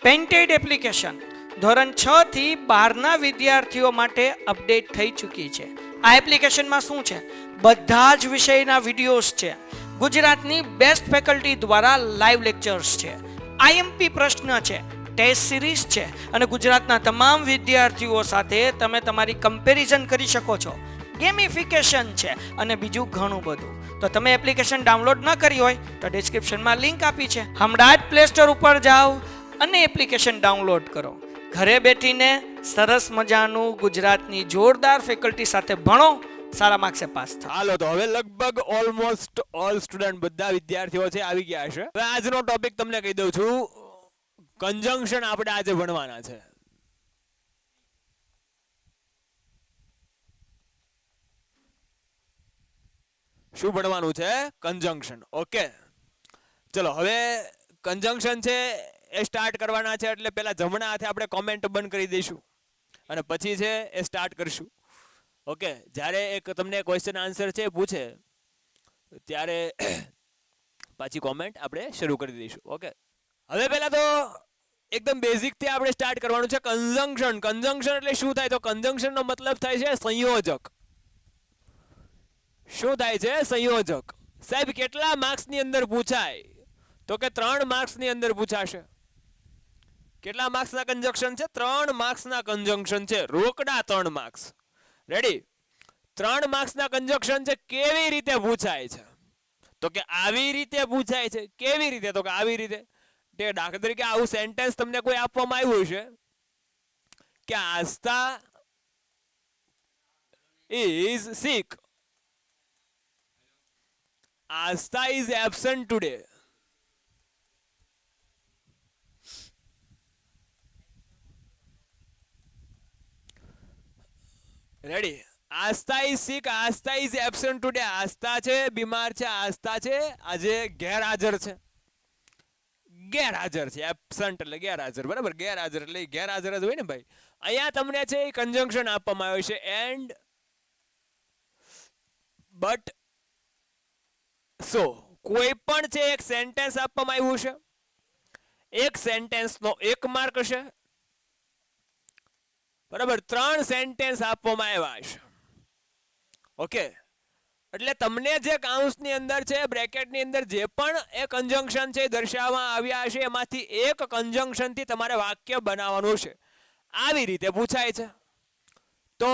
Painted application ધોરણ 6 થી 12ના વિદ્યાર્થીઓ માટે અપડેટ થઈ ચૂકી છે. આ એપ્લિકેશનમાં શું છે? બધા જ વિષયના વિડીયોઝ છે. ગુજરાતની બેસ્ટ ફેકલ્ટી દ્વારા લાઈવ લેક્ચર્સ છે. આઈએમપી પ્રશ્ન છે, ટેસ્ટ સિરીઝ છે અને ગુજરાતના તમામ વિદ્યાર્થીઓ સાથે તમે તમારી કમ્પેરિઝન કરી શકો છો. ગેમિફિકેશન છે અને બીજું ઘણું બધું. તો તમે એપ્લિકેશન ડાઉનલોડ ન કરી હોય તો ડિસ્ક્રિપ્શનમાં લિંક આપી છે. હમણાં જ પ્લે સ્ટોર ઉપર જાઓ અને એપ્લિકેશન ડાઉનલોડ કરો. ઘરે બેઠીને સરસ મજાનું ગુજરાતની જોરદાર ફેકલ્ટી સાથે ભણો, સારા માર્ક્સે પાસ થાઓ. હાલો તો હવે લગભગ ઓલમોસ્ટ ઓલ સ્ટુડન્ટ બધા વિદ્યાર્થીઓ છે આવી ગયા છે. હવે આજનો ટોપિક તમને કહી દઉં છું. કન્જંક્શન આપણે આજે ભણવાના છે. શું ભણવાનું છે? કન્જંક્શન. ઓકે, ચલો હવે કન્જંક્શન છે એ સ્ટાર્ટ કરવાના છે. એટલે પહેલા જમણા હાથે આપણે કોમેન્ટ બંધ કરી દઈશું અને પછી છે એ સ્ટાર્ટ કરશું. ઓકે, જ્યારે એક તમને ક્વેશ્ચન આન્સર છે પૂછે ત્યારે પાછી કોમેન્ટ આપણે શરૂ કરી દઈશું. ઓકે, હવે પહેલા તો એકદમ બેઝિક થી આપણે સ્ટાર્ટ કરવાનું છે. કન્જંક્શન. કન્જંક્શન એટલે શું થાય? તો કન્જંક્શન નો મતલબ થાય છે સંયોજક. શું થાય છે? સંયોજક. સાહેબ કેટલા માર્ક્સ ની અંદર પૂછાય? તો કે 3 માર્ક્સ ની અંદર પૂછાશે. કેટલા માર્ક્સ ના કન્જંક્શન છે? 3 માર્ક્સ ના કન્જંક્શન છે. રોકડા 3 માર્ક્સ. રેડી? 3 માર્ક્સ ના કન્જંક્શન છે. કેવી રીતે પૂછાય છે? તો કે આવી રીતે પૂછાય છે. કેવી રીતે? તો કે આવી રીતે. તે દાખલા તરીકે આવું સેન્ટેન્સ તમને કોઈ આપવામાં આવ્યું છે કે આસ્થા is sick. Aastha is absent today. Ready? Aastha is sick, Aastha is absent today. આસ્થા છે બીમાર છે, આસ્થા છે આજે ગેરહાજર છે. ગેરહાજર છે. એબસન્ટ એટલે ગેરહાજર, બરાબર? ગેરહાજર એટલે ગેરહાજર જ હોય ને ભાઈ. અહીંયા તમને છે એ કન્જંક્શન આપવામાં આવ્યું છે એન્ડ, બટ, સો. કોઈ પણ છે એક સેન્ટેન્સ આપવામાં આવ્યું છે. એક સેન્ટેન્સ નો 1 માર્ક હશે, બરાબર? 3 સેન્ટેન્સ આપવામાં આવ્યા છે. ઓકે, એટલે તમને જે કાઉન્સની અંદર છે, બ્રેકેટની અંદર જે પણ એ કન્જંક્શન છે દર્શાવવામાં આવ્યા છે એમાંથી એક કન્જંક્શન થી તમારે વાક્ય બનાવવાનું છે. આવી રીતે પૂછાય છે. તો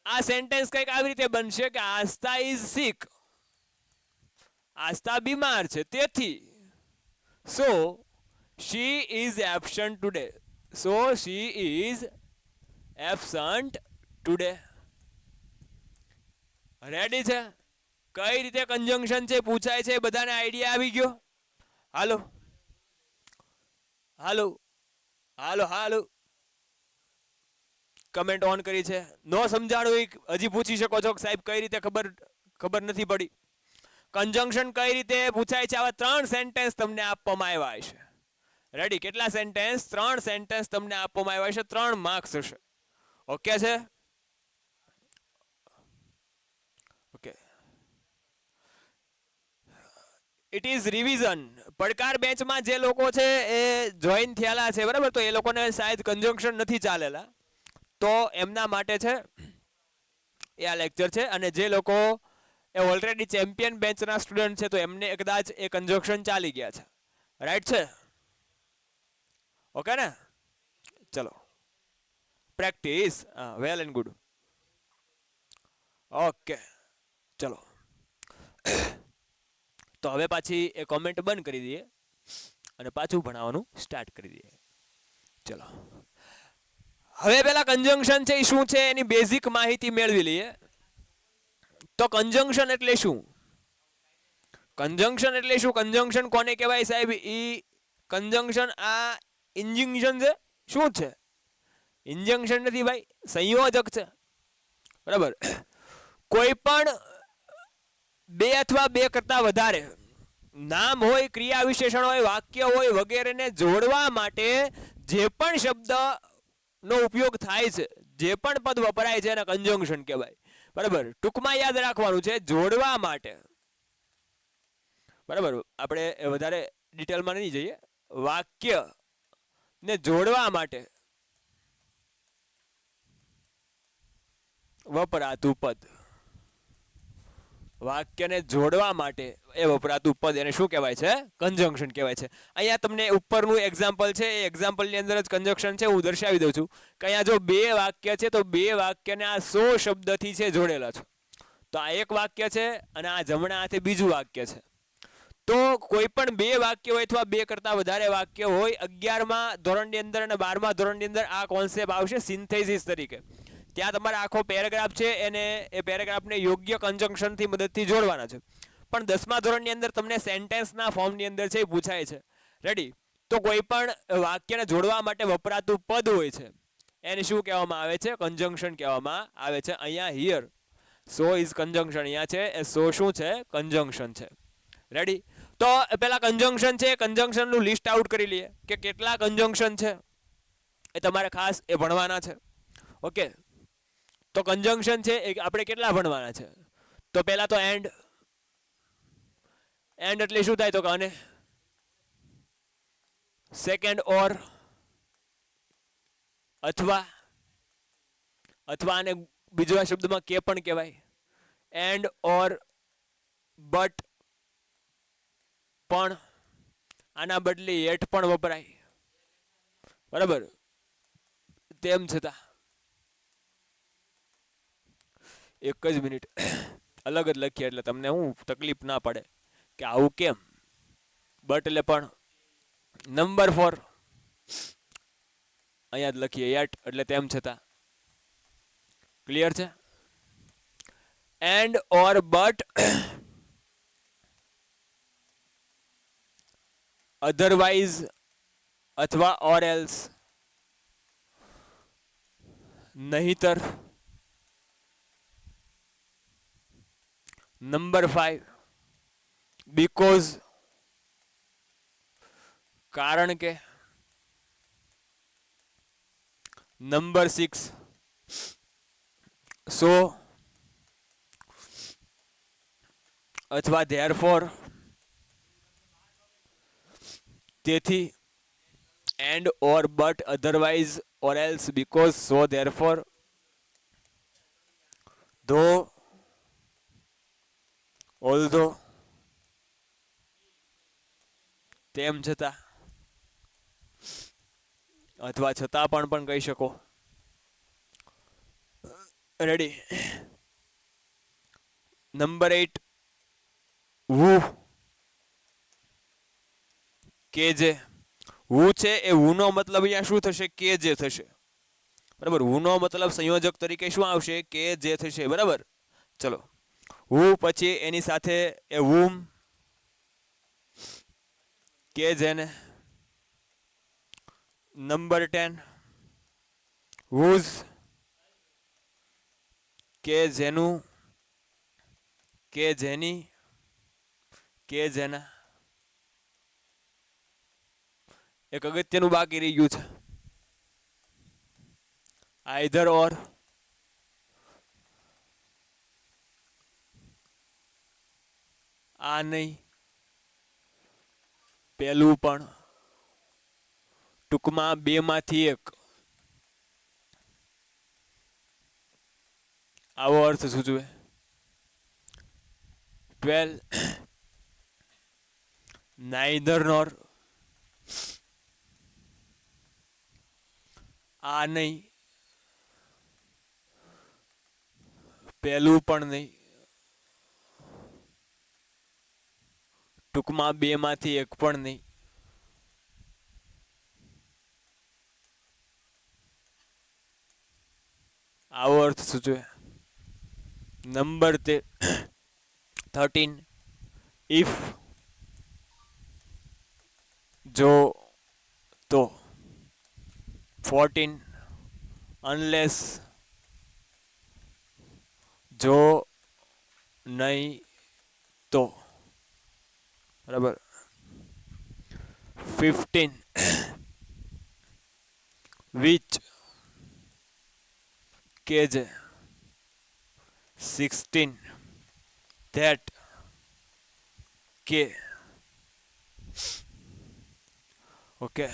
આ સેન્ટેન્સ કંઈક આવી રીતે બનશે કે આસ્થા ઇઝ સિક. આસ્થા બીમાર છે, તેથી. So she is absent today. So she is absent today. Ready છે? કઈ રીતે કન્જંક્શન છે પૂછાય છે બધાને આઈડિયા આવી ગયો? હાલો હાલો હાલો હાલો, કમેન્ટ ઓન કરી છે. નો સમજાણું હજી પૂછી શકો છો કે સાહેબ કઈ રીતે ખબર નથી પડી. કન્જંક્શન કઈ રીતે પૂછાય છે? આવા 3 સેન્ટેન્સ તમને આપવામાં આવ્યા છે. રેડી? કેટલા સેન્ટેન્સ? 3 સેન્ટેન્સ તમને આપવામાં આવ્યા છે. 3 માર્ક્સ હશે. ઓકે છે? Okay, it is revision. પડકાર બેચમાં જે લોકો છે એ જોઈન થયેલા છે, બરાબર? તો એ લોકોને શાયદ કન્જંક્શન નથી ચાલેલા, તો એમના માટે છે એ આ લેક્ચર છે. અને જે લોકો એ ઓલરેડી ચેમ્પિયન બેચના સ્ટુડન્ટ છે તો એમને કદાચ એ કન્જંક્શન ચાલી ગયા છે. રાઈટ છે? ઓકે ને? ચલો, practice. Well and good. Okay, ચલો. તો હવે પાછી એ કોમેન્ટ બંધ કરી દઈએ અને પાછું ભણાવવાનું સ્ટાર્ટ કરી દઈએ. ચલો, હવે પેલા કન્જંક્શન છે એ શું છે એની બેઝિક માહિતી મેળવી લઈએ. તો કન્જંક્શન એટલે શું? કન્જંક્શન એટલે શું? કન્જંક્શન કોને કહેવાય સાહેબ? ઈ કન્જંક્શન આ ઇન્જંક્શન છે. શું છે? ઇન્જંક્શન નથી ભાઈ, સંયોજક છે, બરાબર? કોઈ પણ 2 અથવા 2 કરતા વધારે નામ હોય, ક્રિયા વિશેષણ હોય, વાક્ય હોય વગેરેને જોડવા માટે જે પણ શબ્દ નો ઉપયોગ થાય છે, જે પણ પદ વપરાય છે એને કન્જંક્શન કહેવાય. બરાબર? ટૂંકમાં યાદ રાખવાનું છે, જોડવા માટે. બરાબર? આપણે વધારે ડિટેલમાં નહીં જઈએ. વાક્ય ને જોડવા માટે વપરાતું પદ, વાક્યને જોડવા માટે એ વપરાતું પદ એને શું કહેવાય છે? કંજંક્શન કહેવાય છે. અહીંયા તમને ઉપરનું એક્ઝામ્પલ છે, એ એક્ઝામ્પલની અંદર જ કંજંક્શન છે, હું દર્શાવી દઉં છું કે અહીંયા જો બે વાક્ય છે તો બે વાક્યને આ 100 શબ્દથી છે જોડેલા છે. તો આ એક વાક્ય છે અને આ જમણા હાથે બીજું વાક્ય છે. તો કોઈ પણ બે વાક્ય હોય અથવા બે કરતાં વધારે વાક્ય હોય 11મા ધોરણની અંદર અને 12મા ધોરણની અંદર આ કોન્સેપ્ટ આવશે સિન્થેસિસ તરીકે. ત્યાં તમારે આખો પેરેગ્રાફ છે એને એ પેરેગ્રાફને યોગ્ય કંજંક્શનથી મદદથી જોડવાના છે. પણ 10મા ધોરણની અંદર તમને સેન્ટેન્સના ફોર્મની અંદર છે એ પૂછાય છે. રેડી? તો કોઈ પણ વાક્યને જોડવા માટે વપરાતું પદ હોય છે એને શું કહેવામાં આવે છે? કંજંક્શન કહેવામાં આવે છે. અહીંયા હિયર સો ઇઝ કંજંક્શન, અહીંયા છે એ સો શું છે? કંજંક્શન છે. રેડી? તો પેલા કંજંક્શન છે, કંજંક્શનનું લિસ્ટ આઉટ કરી લઈએ કે કેટલા કંજંક્શન છે એ તમારે ખાસ એ ભણવાના છે. ઓકે, તો કંજંક્શન છે એ આપણે કેટલા ભણવાના છે? તો પહેલા તો એન્ડ. એન્ડ એટલે શું થાય? તો કે અને. સેકન્ડ ઓર, અથવા, અથવા આને બીજા શબ્દમાં કે પણ કહેવાય. એન્ડ ઓર બટ પણ, આના બદલે એટ પણ વપરાય. બરાબર? તેમ છતાં એક જ મિનિટ અલગ જ લખીએ એટલે તમને હું તકલીફ ના પડે કે આવું કેમ. બટ એટલે પણ. નંબર 4 અહીંયા જ લખીએ એટ એટલે તેમ છતાં. ક્લિયર છે? એન્ડ ઓર બટ અધરવાઇઝ અથવા ઓર એલ્સ, નહીતર. નંબર 5 બીકોઝ, કારણ કે. નંબર 6 સો અથવા ધેરફોર, તેથી. And or but otherwise or else because so therefore, ધો, ઓલ્ધો, તેમ છતાં, અથવા છતાં પણ કહી શકો. રેડી? નંબર 8 વુ, કે જે. વુ છે એ વુનો મતલબ અહીંયા શું થશે? કે જે થશે. બરાબર? વુનો મતલબ સંયોજક તરીકે શું આવશે? કે જે થશે. બરાબર? ચલો, વુ પછી એની સાથે એ વુમ, કે જેને. નંબર 10 whose, કે જેનું, કે જેની, કે જેના. એક અગત્યનું બાકી રહી ગયું છે, આઈધર ઓર. આ નહીં, પેલું પણ. ટૂંકમાં બે માંથી એક. આવો અર્થ સૂચવે. 12 નાઈધર નોર, આ નહીં, પેલું પણ નહીં. ટૂંકમાં બે માંથી એક પણ નહીં. આવો અર્થ સૂચવે. નંબર 13 ઇફ, જો તો. 14 અનલેસ, જો નહીં તો. બરાબર? 15 which, કે જે. 16 that, કે. ઓકે,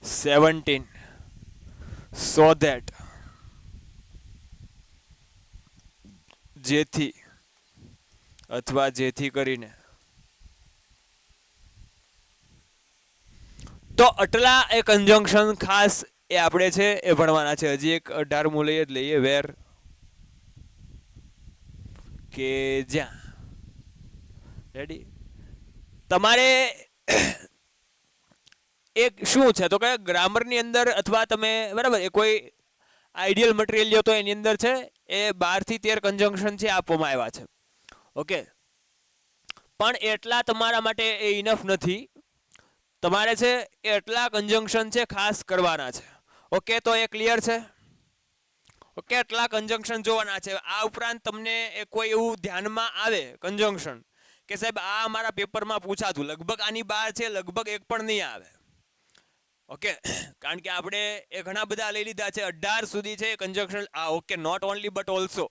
17 so that જેથી અથવા જેથી કરીને તો આટલા એ કંજંક્શન ખાસ એ આપણે છે એ ભણવાના છે. હજી એક 18મું લઈએ જ લઈએ વેર કે જ્યાં. રેડી. તમારે એક શું છે તો કે ગ્રામરની અંદર અથવા તમે બરાબર એ કોઈ આઈડિયલ મટીરિયલ લ્યો તો એની અંદર છે એ 12 થી 13 કંજંક્શન છે આપવામાં આવ્યા છે. ઓકે, પણ એટલા તમારા માટે એ ઇનફ નથી. તમારે છે એ એટલા કંજંક્શન છે ખાસ કરવાના છે. ઓકે, તો એ ક્લિયર છે. ઓકે, એટલા કંજંક્શન જોવાના છે. આ ઉપરાંત તમને એ કોઈ એવું ધ્યાનમાં આવે કંજંક્શન કે સાહેબ આ અમારા પેપરમાં પૂછાતું, લગભગ આની બહાર છે, લગભગ એક પણ નહીં આવે. ઓકે, કારણ કે આપણે એ ઘણા બધા લઈ લીધા છે 18 સુધી છે conjunction. Okay, not only but also,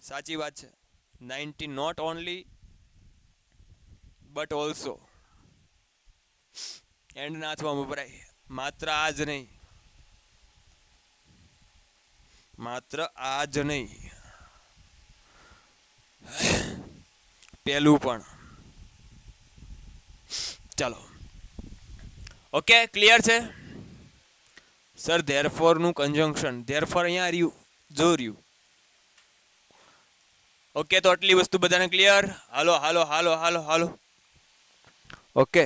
સાચી વાત છે. 19 not only but also and નાથવામાં વપરાય. માત્ર આ જ નહીં, માત્ર આ જ નહીં, પેલું પણ. ચાલો, ઓકે, ક્લિયર છે સર. ધેરફોર નું કંજંક્શન, ધેરફોર અહીંયા રહ્યું, જો રહ્યું. ઓકે, તો આટલી વસ્તુ બધાને ક્લિયર. હાલો હાલો હાલો હાલો હાલો. ઓકે,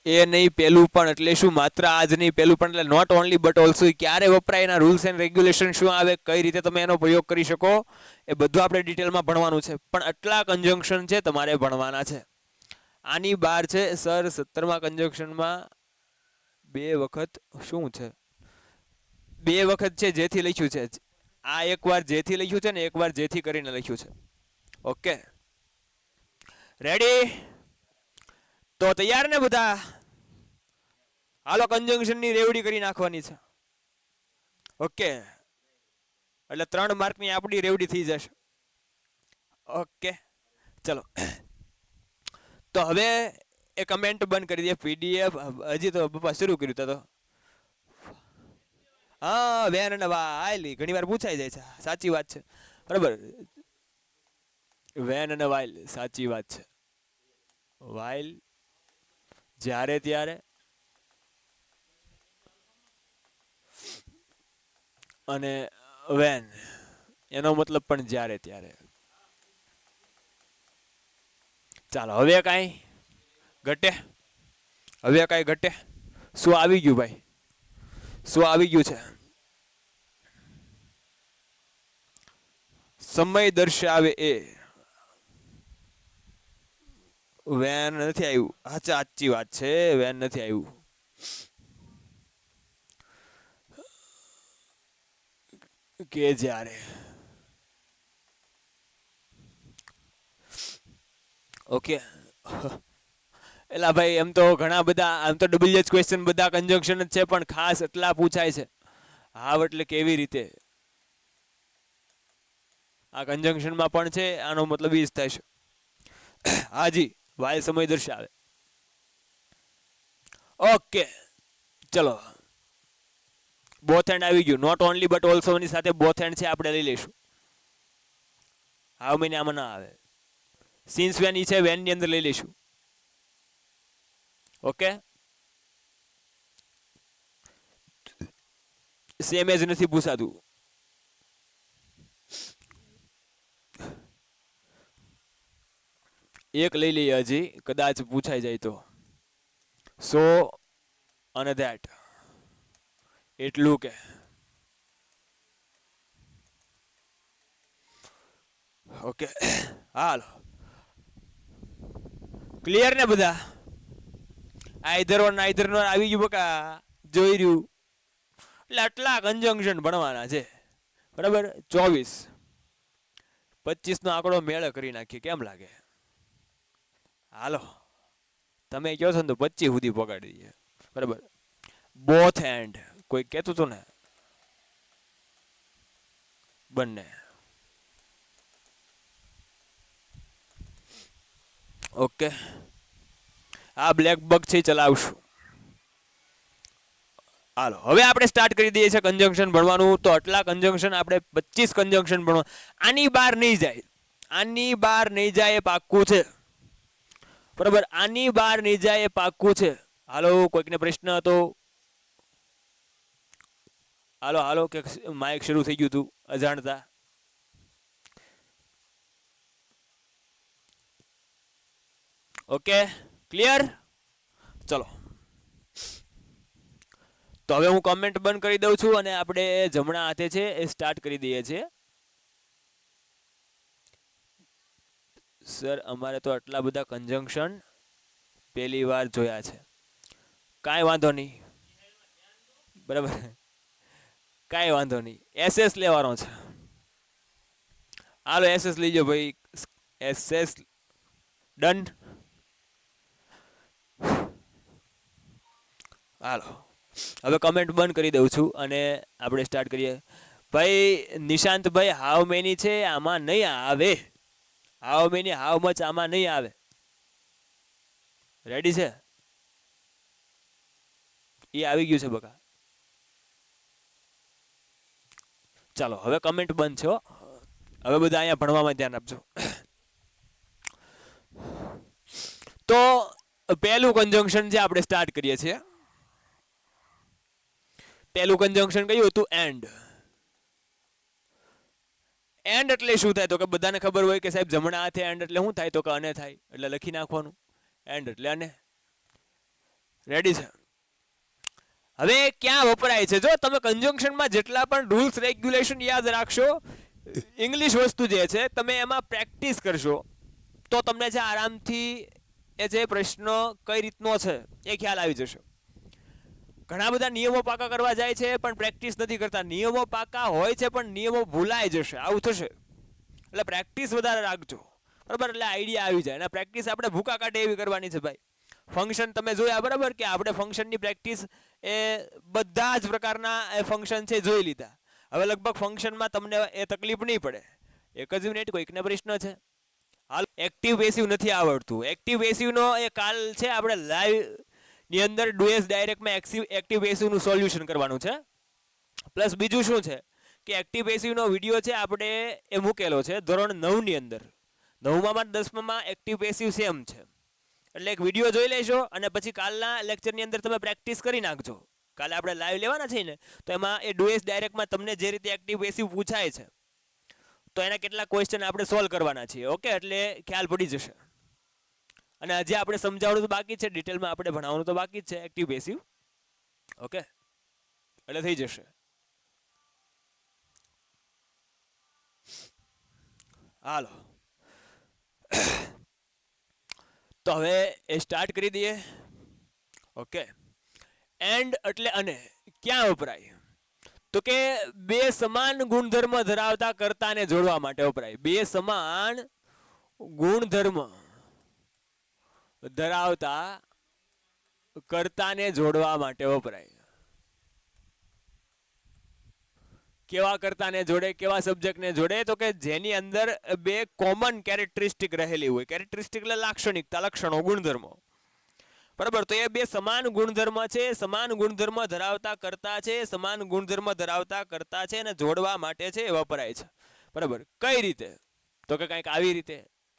એ નહીં પેલું પણ એટલે શું? માત્ર આ જ નહીં પેલું પણ એટલે નોટ ઓનલી બટ ઓલ્સો ક્યારે વપરાય, એના રૂલ્સ એન્ડ રેગ્યુલેશન શું આવે, કઈ રીતે તમે એનો પ્રયોગ કરી શકો, એ બધું આપણે ડિટેલમાં ભણવાનું છે. પણ આટલા કંજંક્શન છે તમારે ભણવાના છે. આની બહાર છે સર 17મા કંજંક્શનમાં 2 વખત શું છે? 2 વખત છે જેથી લખ્યું છે. આ એકવાર જેથી લખ્યું છે ને એકવાર જેથી કરીને લખ્યું છે. Okay, ready? તો તૈયાર ને બધા? હાલો, કંજંક્શન ની રેવડી કરી નાખવાની છે. ઓકે, એટલે 3 માર્કની આપણી રેવડી થઈ જશે. ઓકે, ચલો. તો હવે એ કમેન્ટ બંધ કરી દે. પીડીએફ હજી તો પપ્પા શરૂ કર્યું તો હા, વેન અને વાઇલ ઘણી વાર પૂછાઈ જાય છે. સાચી વાત છે, બરાબર. વેન અને વાઇલ, સાચી વાત છે. વાઇલ જ્યારે ત્યારે અને વેન એનો મતલબ પણ જ્યારે ત્યારે. ચાલો, હવે કાંઈ ઘટે? હવે કાંઈ ઘટે? શું આવી ગયું ભાઈ? શું આવી ગયું છે? સમય દર્શાવે એ વેન નથી આવ્યું. સાચી વાત છે, વેન નથી આવ્યું. કે જ્યારે. ઓકે, એલા ભાઈ એમ તો ઘણા બધા, આમ તો ડબલ ક્વેશ્ચન બધા કંજંક્શન જ છે, પણ ખાસ એટલા પૂછાય છે. હા, એટલે કેવી રીતે? આ કંજંક્શનમાં પણ છે, આનો મતલબ ઈ જ થાય છે. હાજી, વાય સમય દર્શાવે. ઓકે, ચલો. બોથ એન્ડ આવી ગયું. નોટ ઓનલી બટ ઓલ્સો ની સાથે બોથ એન્ડ છે, આપણે લઈ લઈશું. હાઉ મેની આમાં ના આવે. સિન્સ વેન ઈ છે, વેન ની અંદર લઈ લઈશું. ઓકે, સેમ એજ નથી પૂછાતું. એક લઈ લઈએ હજી, કદાચ પૂછાઈ જાય તો. સો અને ધેટ, એટલું કે. ઓકે, હાલો. ક્લિયર ને બધા? આઈધર ઓર નાઈધર નો આવી ગયું બકા, જોઈ રહ્યું. એટલે આટલા કંજંક્શન ભણવાના છે, બરાબર. 24 25 નો આંકડો મેળ કરી નાખીએ, કેમ લાગે? હાલો, તમે કહો છો ને તો 25 સુધી પગાડી દઈએ, બરાબર. બોથ એન્ડ કોઈ કહેતું હતું ને? બંને. ઓકે, આ બ્લેક બગ છે ચલાવશું. હાલો હવે આપણે સ્ટાર્ટ કરી દઈએ છીએ કન્જંક્શન ભણવાનું. તો આટલા કન્જંક્શન આપણે 25 કન્જંક્શન ભણવા, આની બહાર નહીં જાય, આની બહાર નહીં જાય એ પાક્કું છે. બરાબર, આની બહાર નહીં જાય એ પાક્કું છે. હાલો, કોઈકને પ્રશ્ન હતો? હાલો હાલો, કે માઇક શરૂ થઈ ગયું હતું અજાણતા? Okay, clear? ચલો, તો હવે હું કમેન્ટ બંધ કરી દઉં છું અને આપણે જમણા હાથે છે એ સ્ટાર્ટ કરી દઈએ છીએ. સર અમારે તો આટલા બધા કન્જંક્શન પહેલી વાર જોયા છે. કાંઈ વાંધો નહીં, બરાબર, કાંઈ વાંધો નહીં. એસએસ લેવાનો છે. હાલો એસએસ લીજો ભાઈ, એસએસ ડન. હાલો હવે કમેન્ટ બંધ કરી દઉં છું અને આપણે સ્ટાર્ટ કરીએ. ભાઈ નિશાંતભાઈ, હાઉ મેની છે આમાં નહીં આવે. હાઉ મેની, હાઉ મચ આમાં નહીં આવે. રેડી છે? એ આવી ગયું છે બકા. ચાલો હવે કમેન્ટ બંધ છે. હવે બધા અહીંયા ભણવામાં ધ્યાન આપજો. તો પહેલું કન્જંક્શન જે આપણે સ્ટાર્ટ કરીએ છીએ, પહેલું કન્જંક્શન કયું હતું? એન્ડ. એન્ડ એટલે શું થાય? તો કે બધાને ખબર હોય કે સાહેબ જમણા હાથે એન્ડ એટલે શું થાય? તો કે અને થાય, એટલે લખી નાખવાનું એન્ડ એટલે અને. રેડી છે? હવે ક્યાં વપરાય છે? જો તમે કન્જંક્શનમાં જેટલા પણ રૂલ્સ રેગ્યુલેશન યાદ રાખશો, ઇંગ્લિશ વસ્તુ જે છે તમે એમાં પ્રેક્ટિસ કરશો તો તમને છે આરામથી એ જે પ્રશ્ન કઈ રીતનો છે એ ખ્યાલ આવી જશે. ઘણા બધા નિયમો પાકા કરવા જાય છે પણ પ્રેક્ટિસ નથી કરતા. નિયમો પાકા હોય છે પણ નિયમો ભૂલાઈ જશે, આવું થશે. એટલે પ્રેક્ટિસ વધારે રાખજો, બરાબર? એટલે આઈડિયા આવી જાય. અને પ્રેક્ટિસ આપણે ભૂકા કાઢે એવી કરવાની છે ભાઈ. ફંક્શન તમે જોયા, બરાબર, કે આપણે ફંક્શનની પ્રેક્ટિસ એ બધા જ પ્રકારના એ ફંક્શન છે જોઈ લીધા. હવે લગભગ ફંક્શનમાં તમને એ તકલીફ નહીં પડે. એક જ મિનિટ, કોઈકને પ્રશ્ન છે? હાલ, એક્ટિવ પેસિવ નથી આવડતું. એક્ટિવ પેસિવનો એ કાલ છે આપણે લાઈવ ની અંદર ડુએસ ડાયરેક્ટમાં એક્ટિવ પેસિવનું સોલ્યુશન કરવાનું છે. પ્લસ બીજું શું છે કે એક્ટિવ પેસિવનો વિડીયો છે આપણે એ મૂકેલો છે ધોરણ 9 ની અંદર. 9માં 10માં એક્ટિવ પેસિવ સેમ છે. એટલે એક વિડીયો જોઈ લેશો અને પછી કાલના લેક્ચરની અંદર તમે પ્રેક્ટિસ કરી નાખજો. કાલે આપણે લાઈવ લેવાના છે ને, તો એમાં એ ડુએસ ડાયરેક્ટમાં તમને જે રીતે એક્ટિવ પેસિવ પૂછાય છે તો એના કેટલાક ક્વેશ્ચન આપણે સોલ્વ કરવાના છીએ. ઓકે, એટલે ખ્યાલ પડી જશે. અને હજી આપણે સમજાવવાનું તો બાકી છે, ડિટેલમાં આપણે ભણાવવાનું તો બાકી જ છે એક્ટિવ પેસિવ. ઓકે, એટલે થઈ જશે. હાલો, તો હવે એ સ્ટાર્ટ કરી દઈએ. ઓકે, એન્ડ એટલે અને ક્યાં વપરાય? તો કે બે સમાન ગુણધર્મ ધરાવતા કર્તાને જોડવા માટે વપરાય. બે સમાન ગુણધર્મ ધરાવતા કર્તાને જોડવા માટે વપરાય. કેવા કર્તાને જોડે, કેવા સબ્જેક્ટને જોડે? તો કે જેની અંદર બે કોમન કેરેક્ટરિસ્ટિક રહેલી હોય. કેરેક્ટરિસ્ટિક એટલે લાક્ષણિકતા, લક્ષણો, ગુણધર્મો, બરાબર? તો એ બે સમાન ગુણધર્મ છે, સમાન ગુણધર્મ ધરાવતા કર્તા છે, સમાન ગુણધર્મ ધરાવતા કર્તા છે અને જોડવા માટે છે એ વપરાય છે. બરાબર? કઈ રીતે? તો કે કંઈક આવી રીતે.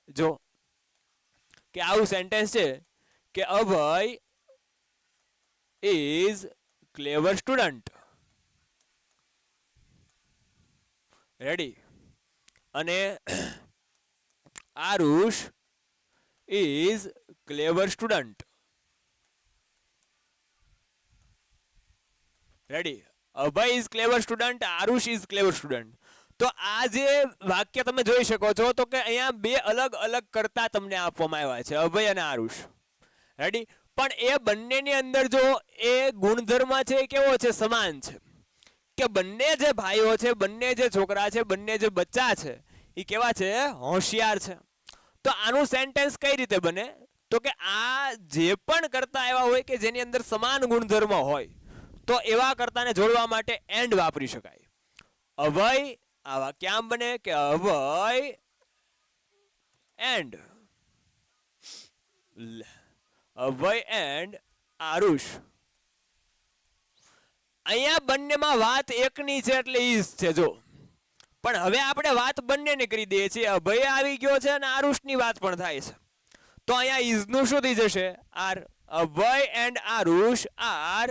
જો કે આવું સેન્ટેન્સ છે કે અભય ઇઝ ક્લેવર સ્ટુડન્ટ. રેડી? અને Aarush is clever student. Ready? Abhay is clever student, Aarush is clever student. તો આ જે વાક્ય તમે જોઈ શકો છો તો કે અહીંયા બે અલગ અલગ કર્તા તમને આપવામાં આવ્યા છે, અભય અને આરુષ. રેડી? પણ એ બંનેની અંદર જો એ ગુણધર્મ છે કેવો છે? સમાન છે. કે બંને જે ભાઈઓ છે, બંને જે છોકરા છે, બંને જે બચ્ચા છે એ કેવા છે? હોશિયાર છે. તો આનું સેન્ટેન્સ કઈ રીતે બને? તો કે આ જે પણ કર્તા એવા હોય કે જેની અંદર સમાન ગુણધર્મ હોય તો એવા કર્તાને જોડવા માટે એન્ડ વાપરી શકાય. અભય, આવા ક્યાં બને કે અભય એન્ડ. Abhay and Aarush. અહીંયા બંનેમાં વાત એકની છે એટલે ઈઝ છે. જો પણ હવે આપણે વાત બંનેને કરી દઈએ છીએ. અભય આવી ગયો છે અને આરુષની વાત પણ થાય છે, તો અહીંયા ઈઝનું શું થઈ જશે? Are. Abhay and Aarush are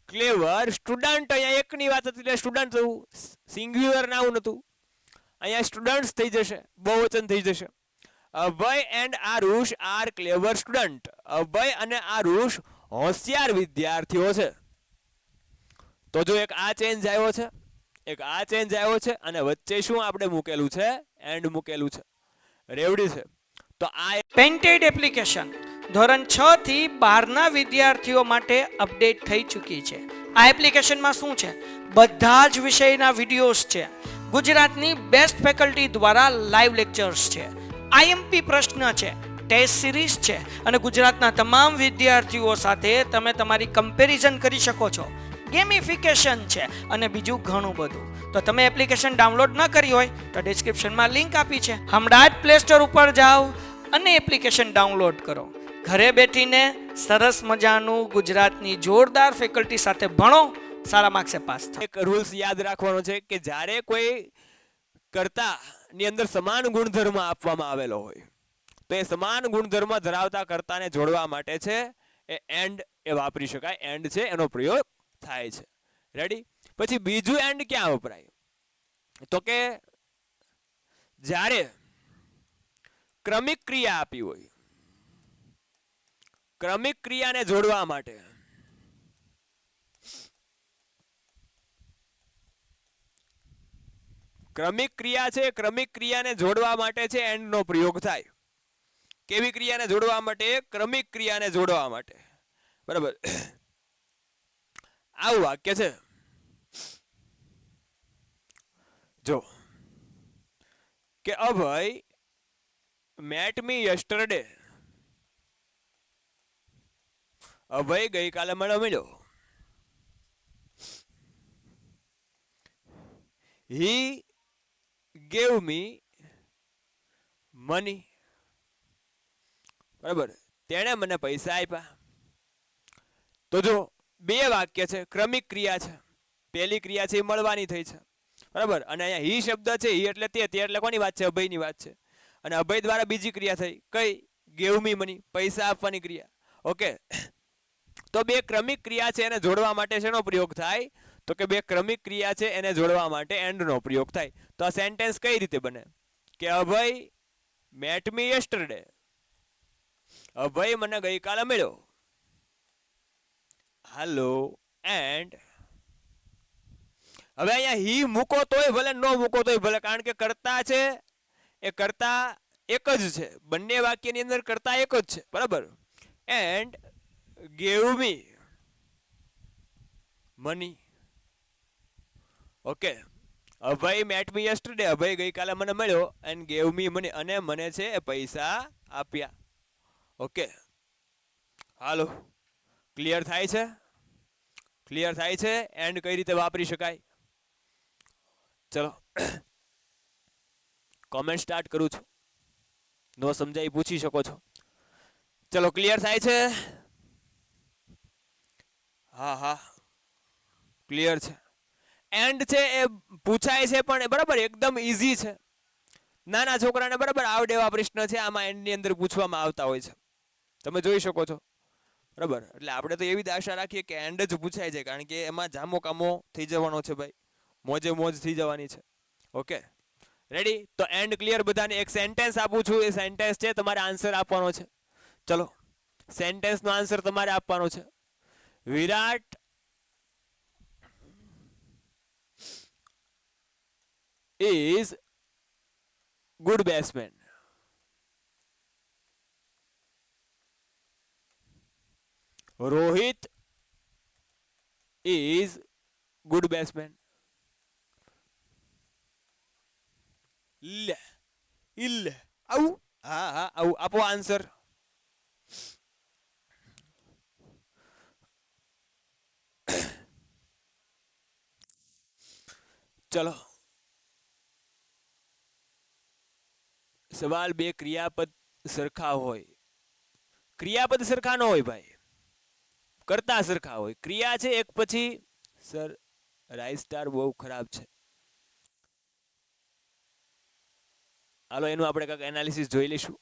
clever student. અહીંયા એકની વાત હતી એટલે સ્ટુડન્ટ થયું, સિંગ્યુલર નાઉન હતું. અહીંયા સ્ટુડન્ટ્સ થઈ જશે, બહુવચન થઈ જશે. Abhay and Aarush are clever student. Abhay અને આરુષ હોશિયાર વિદ્યાર્થીઓ છે. તો જો એક આ ચેન્જ આવ્યો છે, એક આ ચેન્જ આવ્યો છે, અને વચ્ચે શું આપણે મૂકેલું છે? એન્ડ મૂકેલું છે. રેવડી છે. તો આ પેન્ટેડ એપ્લિકેશન ધોરણ 6 થી 12ના વિદ્યાર્થીઓ માટે અપડેટ થઈ ચૂકી છે. આ એપ્લિકેશનમાં શું છે? બધા જ વિષયના વિડીયોઝ છે. ગુજરાતની બેસ્ટ ફેકલ્ટી દ્વારા લાઈવ લેક્ચર્સ છે. આઈએમપી પ્રશ્ન છે, ટેસ્ટ સિરીઝ છે, અને ગુજરાતના તમામ વિદ્યાર્થીઓ સાથે તમે તમારી કમ્પેરિઝન કરી શકો છો. ગેમિફિકેશન છે અને બીજું ઘણું બધું. તો તમે એપ્લિકેશન ડાઉનલોડ ન કરી હોય તો ડિસ્ક્રિપ્શનમાં લિંક આપી છે. હમણાં જ પ્લે સ્ટોર ઉપર જાઓ અને એપ્લિકેશન ડાઉનલોડ કરો. ઘરે બેઠીને સરસ મજાનું ગુજરાતની જોરદાર ફેકલ્ટી સાથે ભણો, સારા માર્ક્સે પાસ થાઓ. એક રૂલ્સ યાદ રાખવાનો છે કે જ્યારે કોઈ કર્તા ની અંદર સમાન ગુણધર્મ આપવામાં આવેલો હોય તો એ સમાન ગુણધર્મ ધરાવતા કર્તાને જોડવા માટે છે એ એન્ડ એ વાપરી શકાય. એન્ડ છે એનો પ્રયોગ થાય છે. રેડી? પછી બીજું એન્ડ ક્યાં વપરાય? તો કે જ્યારે ક્રમિક ક્રિયા આપી હોય, ક્રમિક ક્રિયાને જોડવા માટે ક્રમિક ક્રિયા છે, ક્રમિક ક્રિયાને જોડવા માટે છે એન્ડ નો પ્રયોગ થાય. કેવી ક્રિયાને જોડવા માટે? ક્રમિક ક્રિયાને જોડવા માટે. બરાબર? આવું વાક્ય છે. જો કે અભય met me yesterday. અભય ગઈકાલે મને મળ્યો. He gave me money. બરાબર? તેણે મને પૈસા આપ્યા. તો જો બે વાક્ય છે, ક્રમિક ક્રિયા છે. પહેલી ક્રિયા છે એ મળવાની થઈ છે. બરાબર? અને અહીંયા હી શબ્દ છે, હી એટલે તે એટલે કોની વાત છે? અભયની વાત છે. અને અભય દ્વારા બીજી ક્રિયા થઈ, કઈ? ગેવ મી મની, પૈસા આપવાની ક્રિયા. ઓકે, તો બે ક્રમિક ક્રિયા છે એને જોડવા માટે શેનો પ્રયોગ થાય? તો કે બે ક્રમિક ક્રિયા છે એને જોડવા માટે એન્ડ નો પ્રયોગ થાય. તો આ સેન્ટેન્સ કઈ રીતે બને? કે અભય met me yesterday. અભય મને ગઈકાલે મળ્યો. હાલો એન્ડ હવે અહીંયા હી મૂકો તોય ભલે, નો મૂકો તોય ભલે, કારણ કે કર્તા છે એ કર્તા એક જ છે. બંને વાક્યની અંદર કર્તા એક જ છે. બરાબર? And gave me money. Okay, Abhay met me yesterday. Abhay ગઈકાલે મને મળ્યો એન્ડ ગેવ મી મની, અને મને છે એ પૈસા આપ્યા. ઓકે, હાલો, ક્લિયર થાય છે? ક્લિયર થાય છે? એન્ડ કઈ રીતે વાપરી શકાય? ચલો કોમેન્ટ સ્ટાર્ટ કરું છું. નો સમજાય પૂછી શકો છો. ચલો, ક્લિયર થાય છે? હા હા, ક્લિયર છે. એન્ડ છે એ પૂછાય છે પણ બરાબર એકદમ ઈઝી છે. નાના છોકરાને બરાબર આવડે એવા પ્રશ્ન છે આમાં એન્ડની અંદર પૂછવામાં આવતા હોય છે. તમે જોઈ શકો છો. બરાબર? એટલે આપણે તો એવી જ આશા રાખીએ કે એન્ડ જ પૂછાય છે, કારણ કે એમાં જામો કામો થઈ જવાનો છે ભાઈ, મોજે મોજ થઈ જવાની છે. Okay, ready? તો એન્ડ ક્લિયર બધાને. એક સેન્ટેન્સ આપું છું, એ સેન્ટેન્સ છે તમારે આન્સર આપવાનો છે. ચલો, સેન્ટેન્સનો આન્સર તમારે આપવાનો છે. વિરાટ is good batsman. Rohit is good batsman. ઇલ આવું, હા હા આવું આપો આન્સર. ચલો, સવાલ બે ક્રિયાપદ સરખા હોય ક્રિયાપદ સરખા ન હોય ભાઈ, કરતા સરખા હોય. ક્રિયા છે એક પછી. સર રાઈસ સ્ટાર બહુ ખરાબ છે. હાલો એનું આપણે કંઈક એનાલિસિસ જોઈ લઈશું.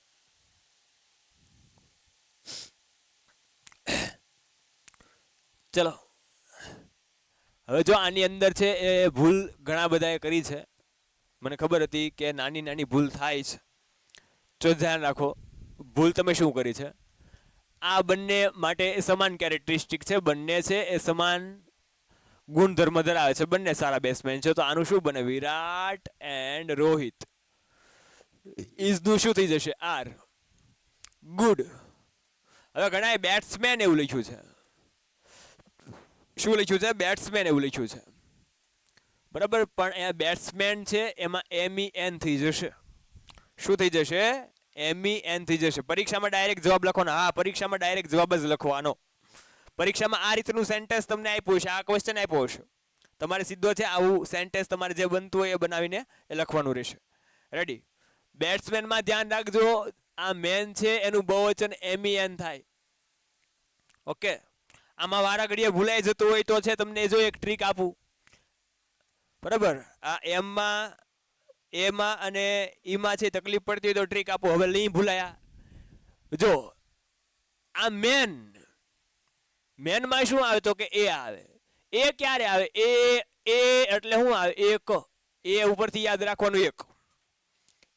ચલો હવે જો આની અંદર છે એ ભૂલ ઘણા બધાએ કરી છે. મને ખબર હતી કે નાની નાની ભૂલ થાય છે. જો ધ્યાન રાખો ભૂલ તમે શું કરી છે. આ બંને માટે સમાન કેરેક્ટરિસ્ટિક છે, બંને છે એ સમાન ગુણધર્મ ધરાવે છે, બંને સારા બેટ્સમેન છે. તો આનું શું બને? વિરાટ એન્ડ રોહિત. ઇઝનું શું થઈ જશે? આર. ગુડ. હવે ઘણા બેટ્સમેન એવું લખ્યું છે. શું લખ્યું છે? બેટ્સમેન એવું લખ્યું છે, બરાબર. પણ અહીંયા બેટ્સમેન છે એમાં MEN થઈ જશે. શું થઈ જશે? MEN થઈ જશે. પરીક્ષામાં ડાયરેક્ટ જવાબ લખવાનો. હા, પરીક્ષામાં ડાયરેક્ટ જવાબ જ લખવાનો. પરીક્ષામાં આ રીતનું સેન્ટેન્સ તમને આપ્યું છે, આ ક્વેશ્ચન આપ્યો હશે, તમારે સીધો છે આવું સેન્ટેન્સ તમારે જે બનતું હોય એ બનાવીને એ લખવાનું રહેશે. રેડી? બેટ્સમેનમાં ધ્યાન રાખજો, આ મેન છે એનું બહુવચન MEN થાય. ઓકે, આમાં વારા ઘડીએ ભૂલાઈ જતું હોય તો છે તમને જો એક ટ્રીક આપું, બરાબર. આ એમાં અને ઈમાં છે તકલીફ પડતી હોય તો ટ્રીક આપો. હવે નહીં ભૂલાયા. જો આ મેનમાં શું આવે તો કે એ આવે. એ ક્યારે આવે? એ એટલે શું આવે? એક. એ ઉપરથી યાદ રાખવાનું એક.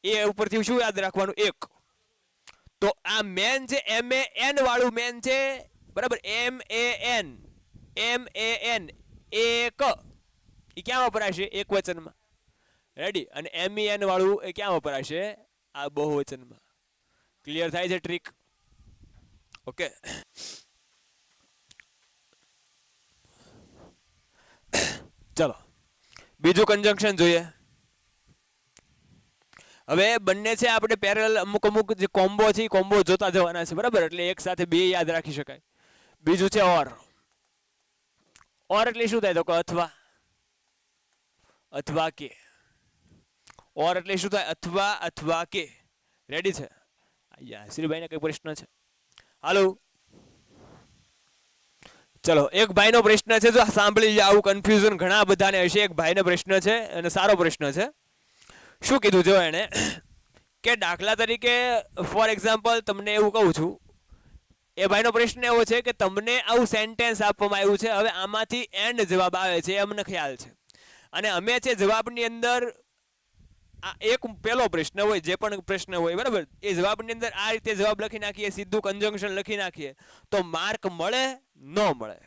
એ ઉપરથી શું યાદ રાખવાનું? એક. તો આ મેન છે MAN વાળું મેન છે, બરાબર. MAN એક. એ ક્યાં વપરાશે? એક વચનમાં. રેડી? અને MEN વાળું એ ક્યાં વપરાશે? આ બહુવચનમાં. ક્લિયર થાય છે ટ્રીક? ઓકે, ચલો બીજું કન્જંક્શન જોઈએ. હવે બંને છે આપણે પેરેલલ અમુક જે કોમ્બો છે એ કોમ્બો જોતા જવાના છે, બરાબર. એટલે એક સાથે બે યાદ રાખી શકાય. બીજું છે ઓર. ઓર એટલે શું થાય તો કે અથવા. અથવા કે. ઓર એટલે શું થાય? અથવા કે. રેડી છે? શ્રીભાઈ ને કઈ પ્રશ્ન છે? હાલો, ચલો એક ભાઈનો પ્રશ્ન છે, જો સાંભળી લે. આવું કન્ફ્યુઝન ઘણા બધાને હશે. એક ભાઈનો પ્રશ્ન છે અને સારો પ્રશ્ન છે. શું કીધું જો એને કે દાખલા તરીકે ફોર એક્ઝામ્પલ તમને એવું કહું છું, એ ભાઈનો પ્રશ્ન એવો છે કે તમને આવું સેન્ટેન્સ આપવામાં આવ્યું છે. હવે આમાંથી એન્ડ જવાબ આવે છે અમને ખ્યાલ છે, અને અમે છે જવાબની અંદર આ એક પહેલો પ્રશ્ન હોય, જે પણ પ્રશ્ન હોય, બરાબર, એ જવાબની અંદર આ રીતે જવાબ લખી નાખીએ, સીધું કન્જંક્શન લખી નાખીએ તો માર્ક મળે? ન મળે.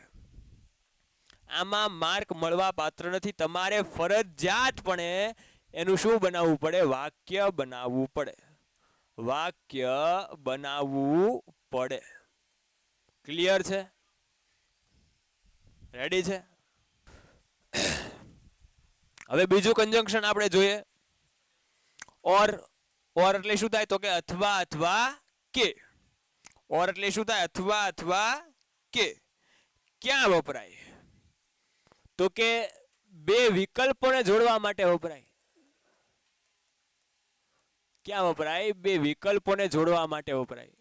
આમાં માર્ક મળવા પાત્ર નથી. તમારે ફરજિયાતપણે એનું શું બનાવવું પડે? વાક્ય બનાવવું પડે. વાક્ય બનાવવું પડે. ક્લિયર છે? રેડી છે? હવે બીજું કન્જંક્શન આપણે જોઈએ. ઓર. ઓર એટલે શું થાય તો કે અથવા કે. ઓર એટલે શું થાય? અથવા કે. ક્યાં વપરાય તો કે બે વિકલ્પોને જોડવા માટે વપરાય. ક્યાં વપરાય? બે વિકલ્પોને જોડવા માટે વપરાય,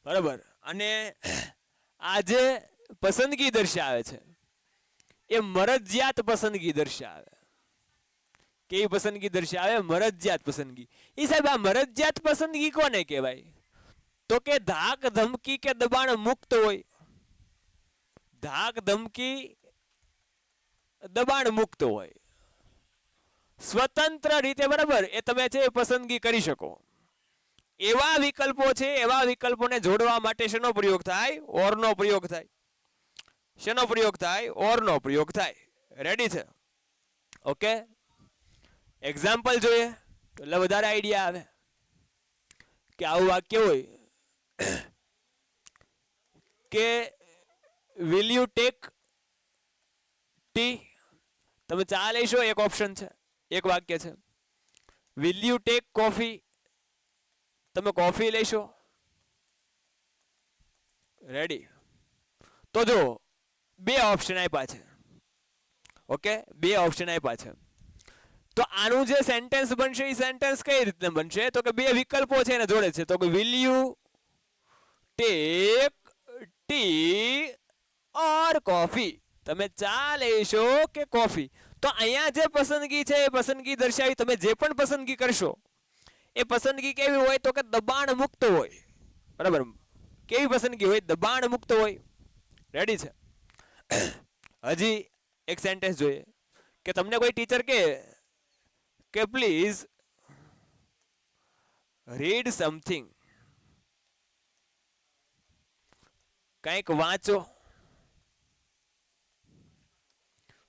બરાબર. અને આ જે પસંદગી દર્શાવે છે એ મરજિયાત પસંદગી દર્શાવે. કેવી પસંદગી દર્શાવે? મરજિયાત પસંદગી. એ સાહેબ આ મરજિયાત પસંદગી કોને કહેવાય તો કે ધાક ધમકી કે દબાણ મુક્ત હોય. ધાક ધમકી દબાણ મુક્ત હોય, સ્વતંત્ર રીતે, બરાબર, એ તમે છે પસંદગી કરી શકો. એવા વિકલ્પો છે, એવા વિકલ્પોને જોડવા માટે શેનો પ્રયોગ થાય? ઓરનો પ્રયોગ થાય. શેનો પ્રયોગ થાય? ઓરનો પ્રયોગ થાય. રેડી છે? ઓકે, એક્ઝામ્પલ જોઈએ એટલે વધારે આઈડિયા આવે કે આવું વાક્ય હોય કે વિલ યુ ટેક ટી? તમે ચા લેશો? એક ઓપ્શન છે, એક વાક્ય છે. Will you take coffee? તમે કોફી લેશો? રેડી? તો જો બે ઓપ્શન આપ્યા છે. ઓકે, બે ઓપ્શન આપ્યા છે. તો આનું જે સેન્ટેન્સ બનશે એ સેન્ટેન્સ કઈ રીતે બનશે? તો કે બે વિકલ્પો છે એને જોડે છે. તો કે will you take T or coffee? તમે ચા લેશો કે કોફી? તો અહીંયા જે પસંદગી છે એ પસંદગી દર્શાવી. તમે જે પણ પસંદગી કરશો એ પસંદગી કેવી હોય? તો કે દબાણ મુક્ત હોય. બરાબર, કેવી પસંદગી હોય? દબાણ મુક્ત હોય. રેડી છે? હજી એક સેન્ટેન્સ જોઈએ કે તમને કોઈ ટીચર કે પ્લીઝ રીડ સમથિંગ, કંઈક વાંચો.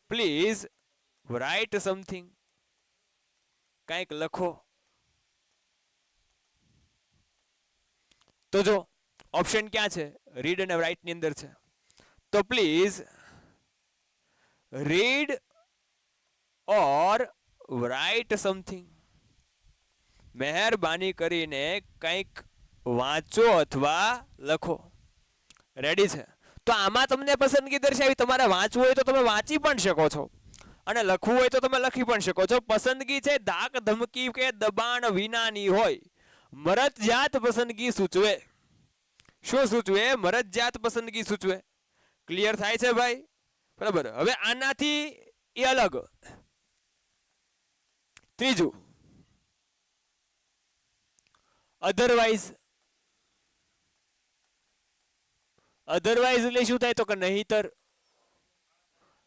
પ્લીઝ રાઇટ સમથિંગ, કંઈક લખો. તો જો ઓપ્શન ક્યાં છે? રીડ અને રાઇટ ની અંદર છે. તો please read or write something, મહેરબાની કરીને કંઈક વાંચો અથવા લખો. રેડી છે? તો આમાં તમને પસંદગી દર્શાવી. તમારે વાંચવું હોય તો તમે વાંચી પણ શકો છો અને લખવું હોય તો તમે લખી પણ શકો છો. પસંદગી છે ધાક ધમકી કે દબાણ વિનાની હોય. મરજિયાત પસંદગી સૂચવે. શું સૂચવે? મરજિયાત પસંદગી સૂચવે. ક્લિયર થાય છે ભાઈ? બરાબર. હવે આનાથી એ અલગ ત્રીજું, અધરવાઇઝ. અધરવાઇઝ એટલે શું થાય? તો કે નહીતર.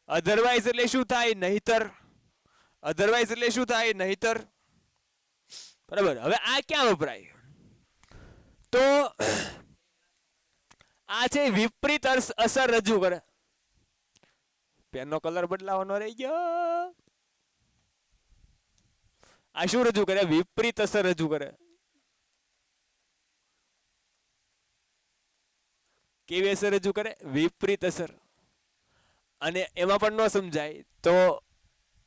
અધરવાઇઝ એટલે શું થાય? નહીતર. અધરવાઇઝ એટલે શું થાય? નહીતર. બરાબર. હવે આ ક્યાં વપરાય? તો આ છે વિપરીત અસર રજૂ કરે. પેનનો કલર બદલાવાનો રહી ગયો. આ શું રજૂ કરે? વિપરીત અસર રજૂ કરે. કેવી અસર રજૂ કરે? વિપરીત અસર. અને એમાં પણ ન સમજાય તો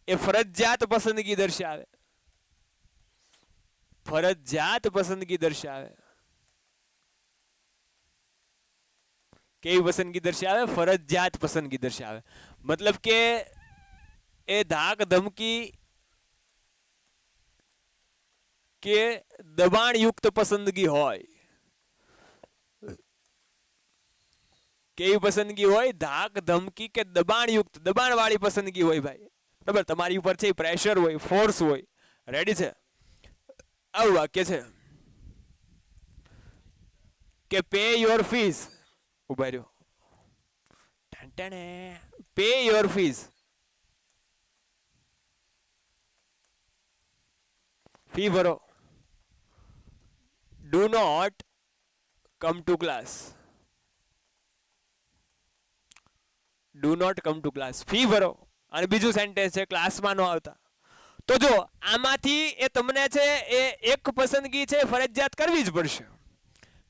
એ ફરજિયાત પસંદગી દર્શાવે. ફરજિયાત પસંદગી દર્શાવે. કેવી પસંદગી દર્શાવે? ફરજિયાત પસંદગી દર્શાવે. મતલબ કે એ ધાક ધમકી કે દબાણયુક્ત પસંદગી હોય. કેવી પસંદગી હોય? ધાક ધમકી કે દબાણયુક્ત, દબાણવાળી પસંદગી હોય ભાઈ. બરાબર? તમારી ઉપર છે પ્રેશર હોય, ફોર્સ હોય. રેડી છે? આવું વાક્ય છે કે પે યોર ફીસ. ઉભા રહ્યો. Pay your fees. ફી ભરો. Do not come to class. Do not come to class. Fee ભરો. અને બીજું સેન્ટેન્સ છે ક્લાસમાં ન આવતા. તો જો આમાંથી એ તમને છે એ એક પસંદગી છે ફરજિયાત કરવી જ પડશે.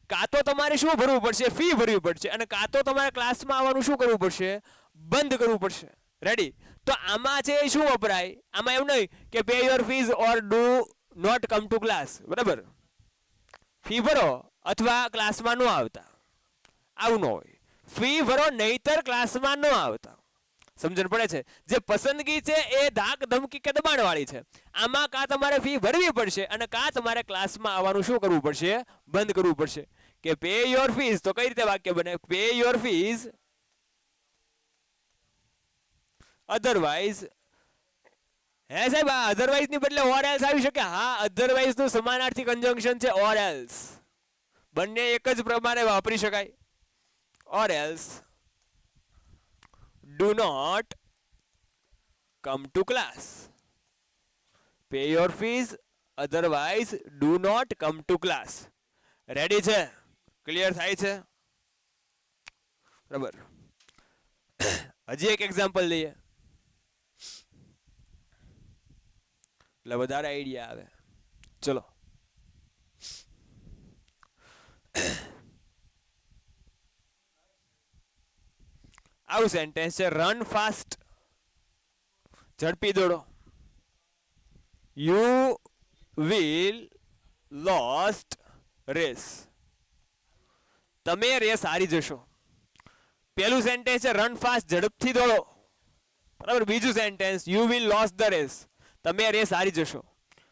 કાં તો તમારે શું ભરવું પડશે? ફી ભરવી પડશે. અને કાં તો તમારે ક્લાસમાં આવવાનું શું કરવું પડશે? બંધ કરવું પડશે. રેડી? તો આમાં છે એ શું વપરાય? આમાં એવું નહીં કે pay your fees or do not come to class. બરાબર? ફી ભરો અથવા ક્લાસમાં ન આવતા. આવું ન હોય. ફી ભરો નહીતર ક્લાસમાં ન આવતા. સમજણ પડે છે? જે પસંદગી છે એ ધાક ધમકી કે દબાણ વાળી છે. આમાં કાં તમારે ફી ભરવી પડશે અને કાં તમારે ક્લાસમાં આવવાનું શું કરવું પડશે? બંધ કરવું પડશે. કે પે યોર ફીઝ. તો કઈ રીતે વાક્ય બને? Pay your fees otherwise. હે સાહેબ, આ અધરવાઇઝ ની બદલે ઓર એલ્સ આવી શકે? હા, અધરવાઇઝ નું સમાનાર્થી કંજંક્શન છે ઓર એલ્સ. બંને એક જ પ્રમાણે વાપરી શકાય. Or else do not come to class. Pay your fees, otherwise do not come to class. Ready છે? ક્લિયર થાય છે? બરાબર. હજી એક એક્ઝામ્પલ લઈએ એટલે વધારે આઈડિયા આવે. ચલો. આવું સેન્ટેન્સ છે રન ફાસ્ટ. ઝડપી દોડો. You will lost race. તમે રેસ હારી જશો. પહેલું સેન્ટેન્સ છે રન ફાસ્ટ, ઝડપથી દોડો. બરાબર? બીજું sentence you will lose the race, તમે રેસ હારી જશો.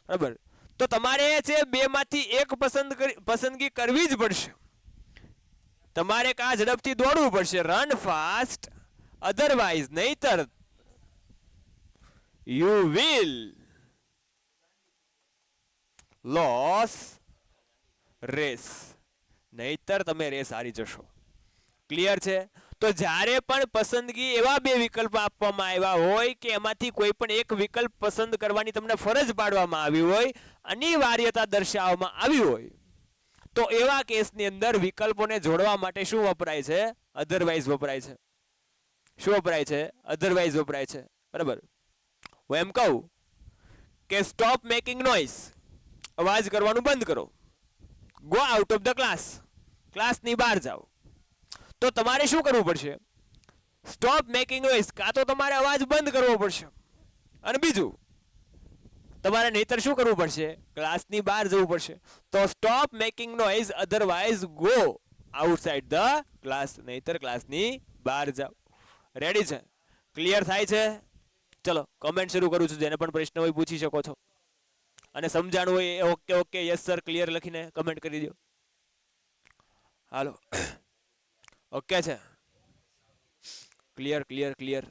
બરાબર, તો તમારે છે બેમાંથી એક પસંદગી કરવી જ પડશે. તમારે કા ઝડપથી દોડવું પડશે, રન ફાસ્ટ, અધરવાઇઝ નહીતર યુ વિલ લોસ રેસ, નહીતર તમે રેસ હારી જશો. ક્લિયર છે? તો જ્યારે પણ પસંદગી એવા બે વિકલ્પ આપવામાં આવ્યા હોય કે એમાંથી કોઈ પણ એક વિકલ્પ પસંદ કરવાની તમને ફરજ પાડવામાં આવી હોય, અનિવાર્યતા દર્શાવવામાં આવી હોય, તો એવા કેસની અંદર વિકલ્પોને જોડવા માટે શું વપરાય છે? અધરવાઇઝ વપરાય છે. શું વપરાય છે? અધરવાઇઝ વપરાય છે. બરાબર, હું એમ કહું કે સ્ટોપ મેકિંગ નોઇઝ, અવાજ કરવાનું બંધ કરો, go out of the class, ક્લાસની બહાર જાઓ, તો તમારે શું કરવું પડશે? સ્ટોપ મેકિંગ નોઇઝ, કાં તો તમારે અવાજ બંધ કરવો પડશે, અને બીજું તમારે નહીતર શું કરવું પડશે? ક્લાસની બહાર જવું પડશે. તો stop making noise, otherwise go outside the class, નહીતર ક્લાસની બહાર જાઓ. રેડી છે? ક્લિયર થાય છે? ચલો કમેન્ટ શરૂ કરું છું, જેને પણ પ્રશ્ન હોય પૂછી શકો છો, અને સમજાણું હોય એ okay okay yes sir clear લખીને કમેન્ટ કરી દો. હાલો, ઓકે છે? Clear clear clear.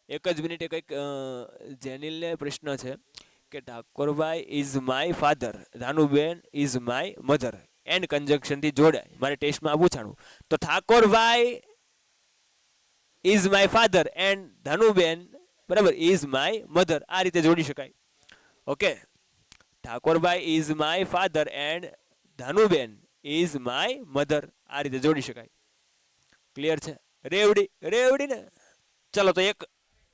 એક જ મિનિટે કંઈક જેનિલને પ્રશ્ન છે કે Thakorbhai is my father, Dhanuben is my mother, and કન્જંક્શનથી જોડાય. મારે ટેસ્ટમાં પૂછાણું, તો Thakorbhai is my father and Dhanuben, બરાબર, ઇઝ માય મધર, આ રીતે જોડી શકાય. Okay, Thakorbhai is my father and Dhanuben is my mother, આ રીતે જોડી શકાય. ક્લિયર છે? રેવડી રેવડી ને? ચલો તો એક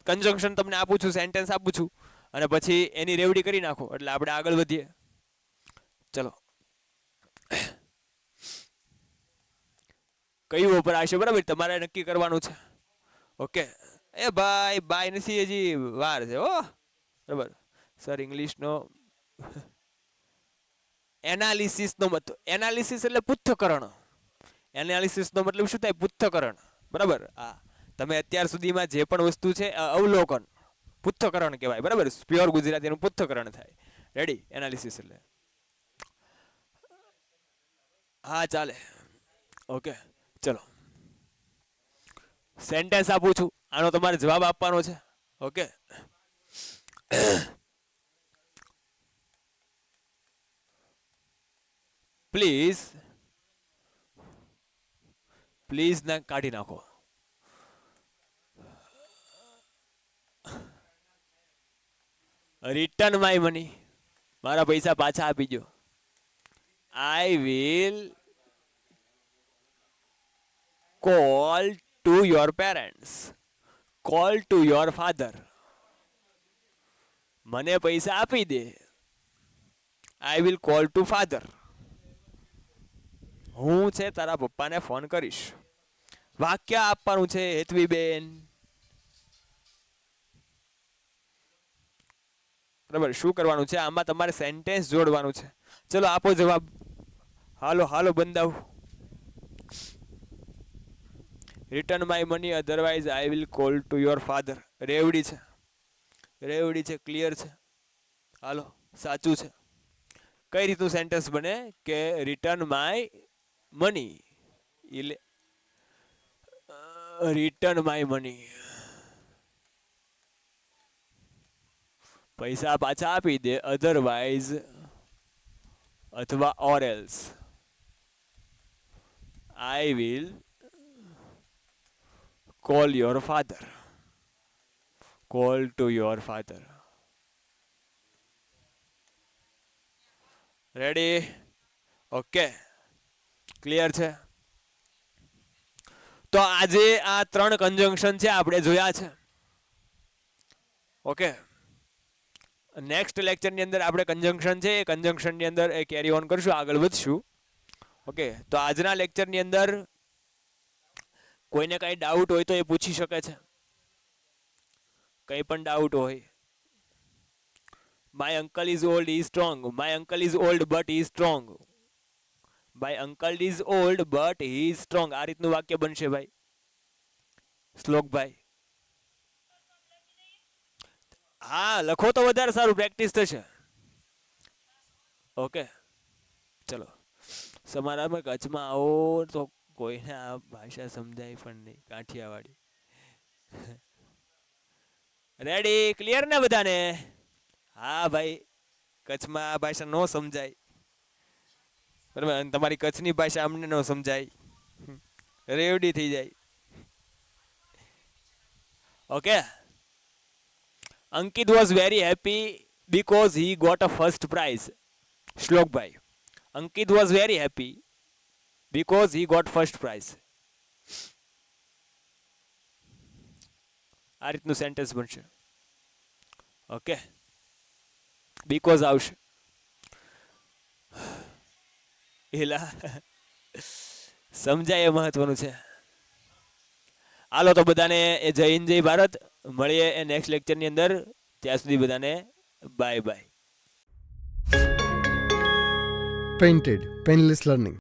કન્જંક્શન તમને આપું છું, સેન્ટેન્સ આપું છું, અને પછી એની રેવડી કરી નાખો એટલે આપણે આગળ વધીએ. ચલો, કયું વપરાશે? બરાબર, તમારે નક્કી કરવાનું છે. ઓકે, એ ભાઈ બાય નથી, હજી વાર છે. ઓ બરાબર સર, ઇંગ્લિશનો એનાલિસિસનો મતલબ, એનાલિસિસ એટલે પૃથ્થકરણ. એનાલિસિસનો મતલબ શું થાય? પૃથ્થકરણ. બરાબર, હા, તમે અત્યાર સુધીમાં જે પણ વસ્તુ છે અવલોકન, પૃથ્થકરણ કહેવાય. બરાબર, પ્યોર ગુજરાતીનું પૃથ્થકરણ થાય. રેડી? એનાલિસિસ એટલે હા ચાલે. ઓકે, ચલો સેન્ટેન્સ આપું છું, આનો તમારે જવાબ આપવાનો છે. ઓકે, પ્લીઝ, પ્લીઝ ના કાઢી નાખો. રિટર્ન માય મની, મારા પૈસા પાછા આપી દો. I will call to your parents, call to your father, મને પૈસા આપી દે. I will call to father, હું છે તારા પપ્પાને ફોન કરીશ. વાક્ય આપવાનું છે હેતવીબેન. બરાબર, શું કરવાનું છે આમાં? તમારે સેન્ટેન્સ જોડવાનું છે. ચલો આપો જવાબ. હાલો હાલો બંધાવ. Return my money, otherwise I will call to your father. રેવડી છે? રેવડી છે? ક્લિયર છે? હાલો, સાચું છે. કઈ રીતનું સેન્ટેન્સ બને કે return my money, return my money, પૈસા પાછા આપી દે, અધરવાઇઝ અથવા or else I will call your father, call to your father. Ready? Okay, clear છે? તો આજે આ 3 કન્જંક્શન છે આપણે જોયા છે. ઓકે, નેક્સ્ટ લેક્ચરની અંદર આપણે કન્જંક્શન છે એ કન્જંક્શનની અંદર એ કેરી ઓન કરશું, આગળ વધશું. ઓકે, તો આજના લેક્ચરની અંદર કોઈને કાંઈ ડાઉટ હોય તો એ પૂછી શકે છે, કંઈ પણ ડાઉટ હોય. My uncle is old, is strong. My uncle is old but is strong. ભાઈ uncle is old but he is strong. આ રીતનું વાક્ય બનશે ભાઈ. શ્લોકભાઈ હા લખો તો વધારે સારું, પ્રેક્ટિસ થશે. ઓકે ચલો. સમારામાં કચ્છમાં આવો તો કોઈને આ ભાષા સમજાય પણ નહીં, કાઠિયાવાડી. રેડી ક્લિયર ને બધાને? હા ભાઈ કચ્છમાં આ ભાષા નો સમજાય બરાબર, અને તમારી કચ્છની ભાષા અમને નો સમજાય, રેવડી થઈ જાય. Okay. Ankit was very happy because he got a first prize. Shlokbhai Ankit was very happy because he got first prize. આ રીતનું સેન્ટેન્સ બનશે. ઓકે બીકોઝ આવશે. એલા સમજાય એ મહત્વનું છે. હાલો તો બધાને એ જય હિન્દ જય ભારત. મળીએ એ નેક્સ્ટ લેક્ચરની અંદર. ત્યાં સુધી બધાને bye bye. Painted Painless Learning.